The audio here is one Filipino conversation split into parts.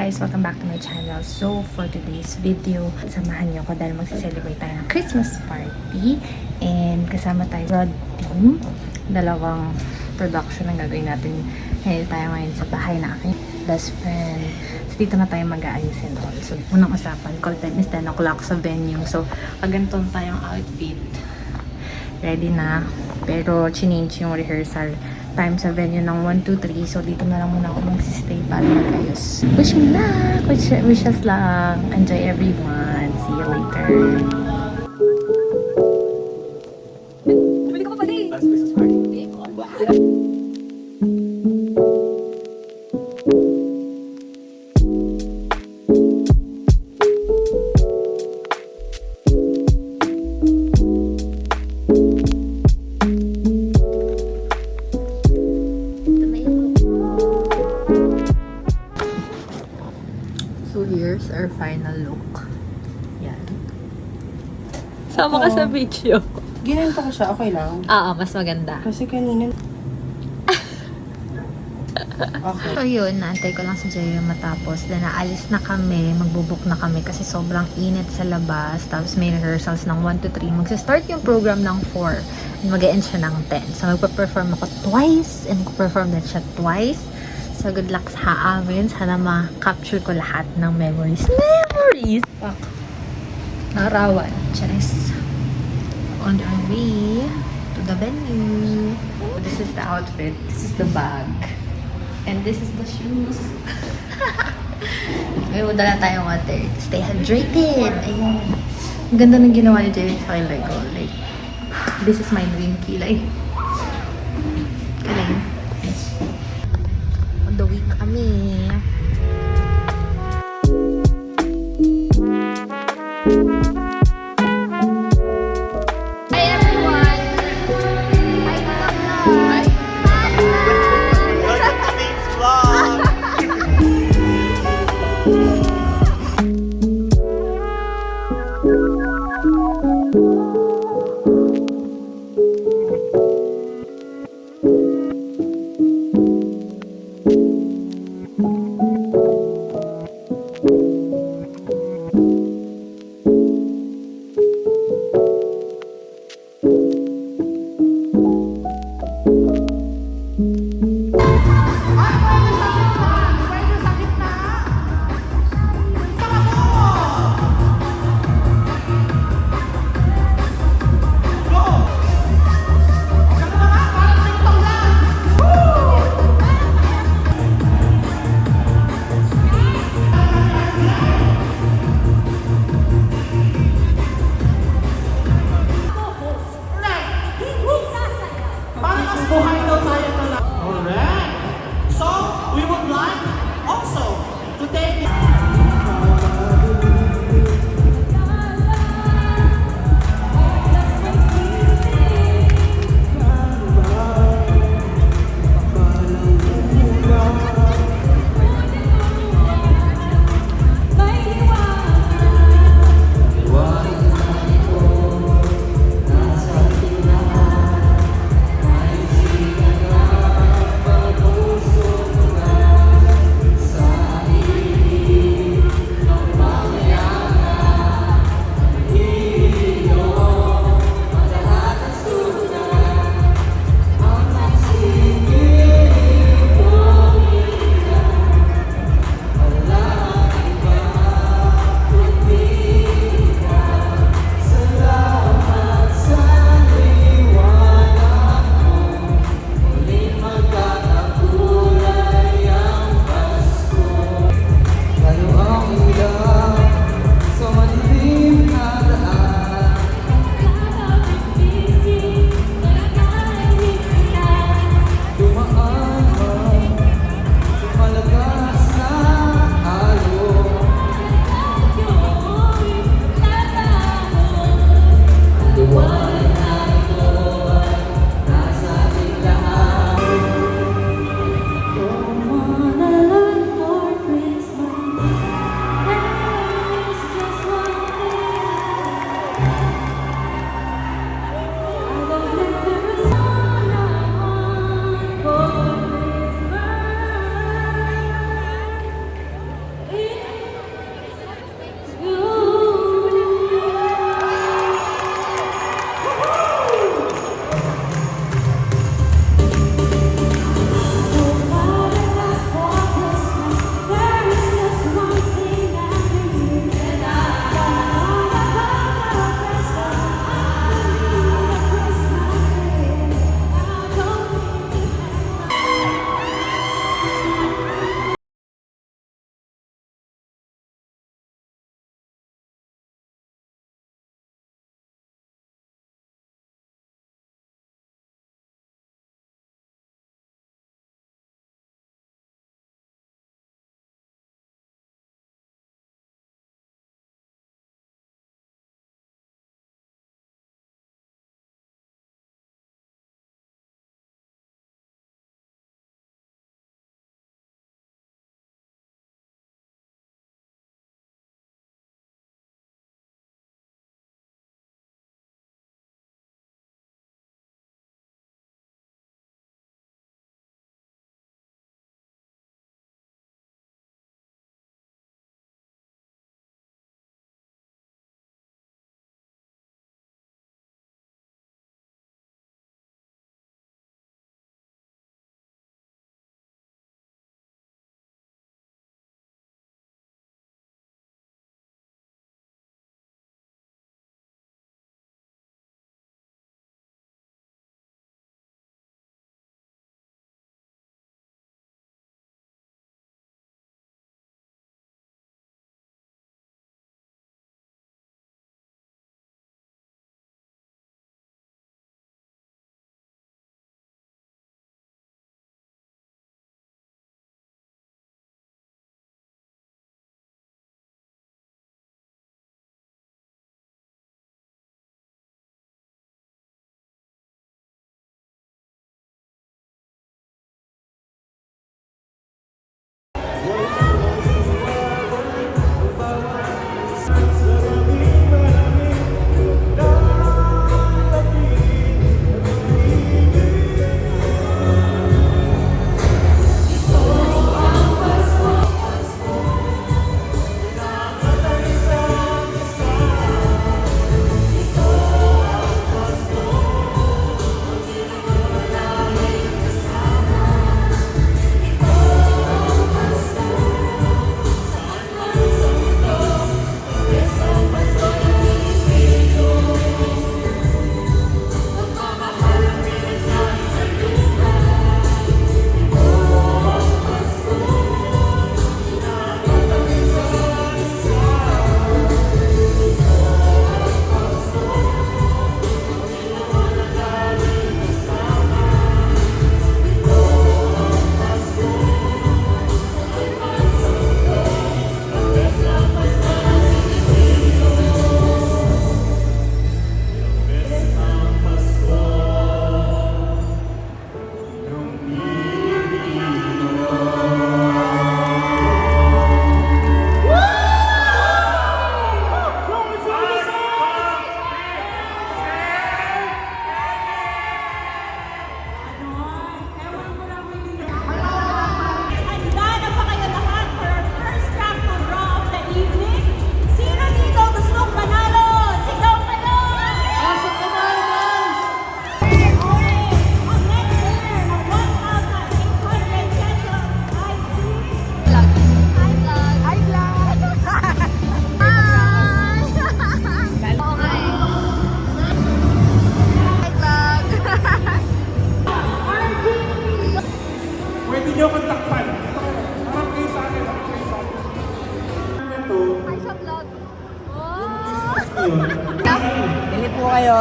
guys! Welcome back to my channel. So, for today's video, samahan niyo ako dahil magse-celebrate tayo ng Christmas party. And kasama tayo Rod Team. Dalawang production ang gagawin natin. Ngayon tayo ngayon sa bahay na aking best friend. So, dito na tayo mag-aayos and all. So, unang usapan, call time is 10 o'clock sa venue. So, kaganto tayong outfit. Ready na. Pero, change yung rehearsal time sa venue ng 1, 2, 3. So, dito na lang muna ako magsistay para mag-ayos. Wish me luck! Wishes lang. Enjoy everyone. See you later. Bumili ka pa pala eh. Last Christmas party. So here's our final look. Yan. Sama ka sa video. Ginanto ko siya, okay lang. Oo, mas maganda. Kasi kanina... Okay. So yun, naantay ko lang si Jay matapos. Then naalis na kami, magbubuk na kami kasi sobrang init sa labas. Tapos may rehearsals ng 1 to 3. Magsa-start yung program ng 4. And mag-e-end siya ng 10. So magpa-perform ako twice and mag-perform din siya twice. So good luck sa amin. Sana ma-capture ko lahat ng memories. Memories! Fuck. Narawan. Charis. On our way to the venue. This is the outfit. This is the bag. And this is the shoes. May udala tayong water. Stay hydrated. Ayan. Ang ganda ng ginawa ni Jerry sa kilay ko. Like, this is my dream kilay. Galing. On the week kami. Hi everyone! Hi Hi! Welcome to Nate's vlog!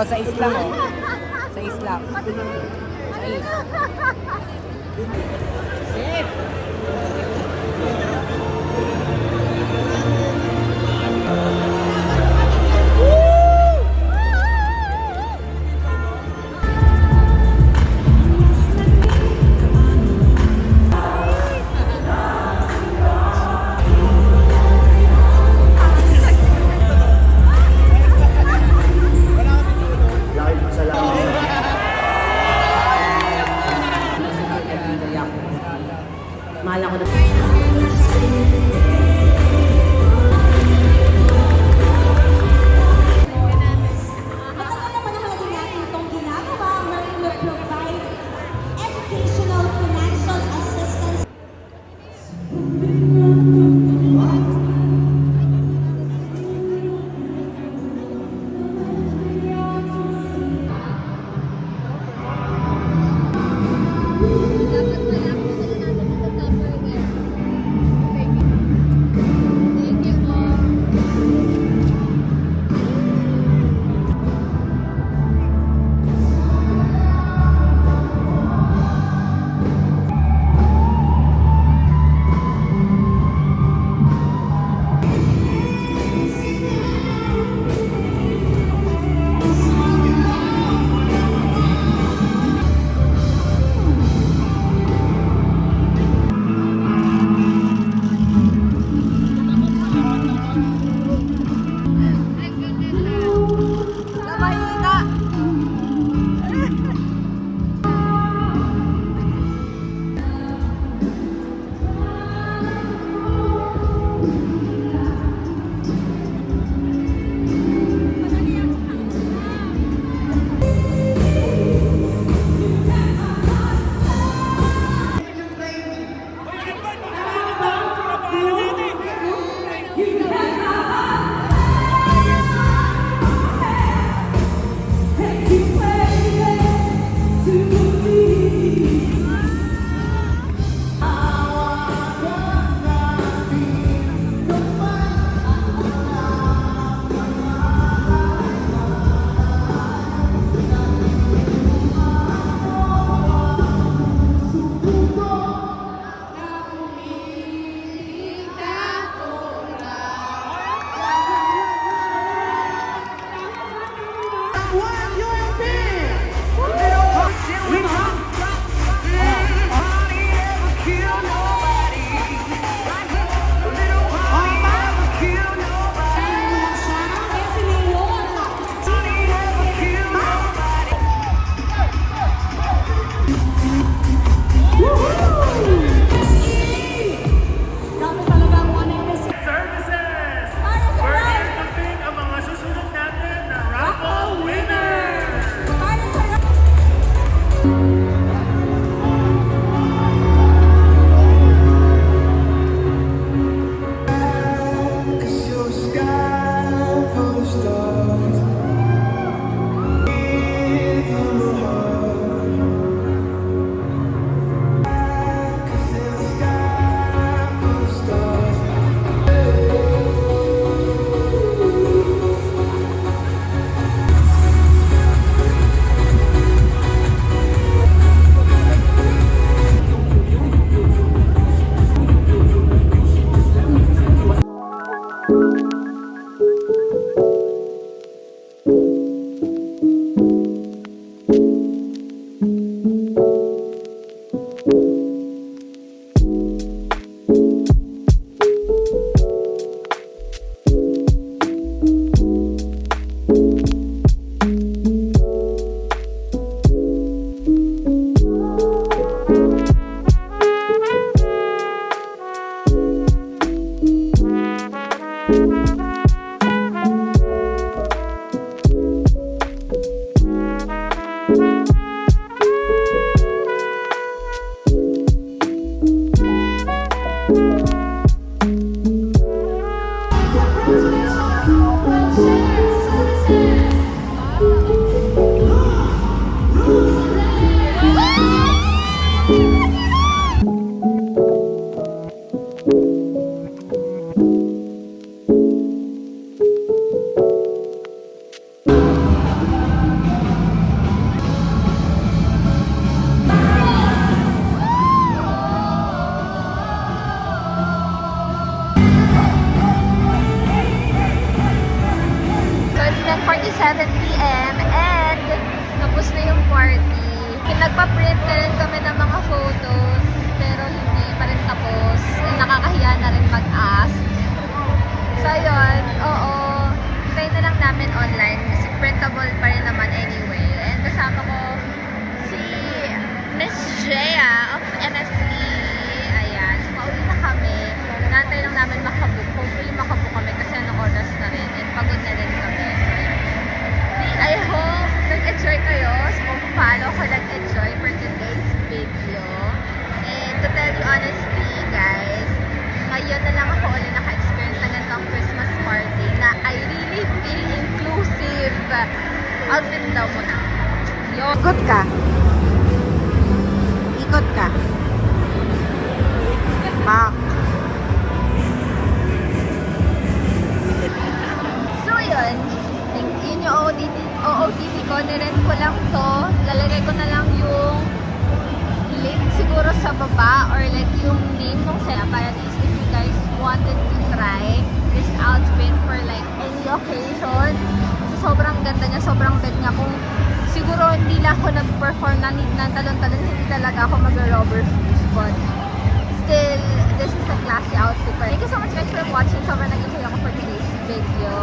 sa Islam oh. Sa Islam. Sa Is. Safe. Mahal ako na. Matagal na panahon din natin itong ginagawa wherein we provide educational financial assistance. party. Nagpa-print na rin kami ng mga photos, pero hindi pa rin tapos. Nakakahiya na rin mag-ask. So, ayun, oo. Try na lang namin online kasi printable pa rin naman anyway. And kasama ko si Miss Jaya of MFC. Ayan. So, pauwi na kami. Nantay lang namin makabook. Hopefully makabook kami kasi anong oras na rin. And pagod na rin kami. So, ayan. I hope nag-enjoy kayo. So, kung paano ako nag-enjoy for today's video. And to tell you honestly, guys, ngayon na lang ako ulit naka-experience na ganitong Christmas party na I really feel inclusive. Outfit daw mo na. Ikot ka. Ikot ka. Back. So, yun. Yun yung OOTD ko. Nirent ko lang to. Lalagay ko na lang yung link siguro sa baba or like yung name ng sila para at least if you guys wanted to try this outfit for like any occasion. So, sobrang ganda niya. Sobrang bad niya. Kung siguro hindi lang ako nag-perform na talon-talon, hindi talaga ako mag-rubber shoes. But still, this is a classy outfit. Thank you so much guys for watching. Sobrang nag-enjoy ako for today's video.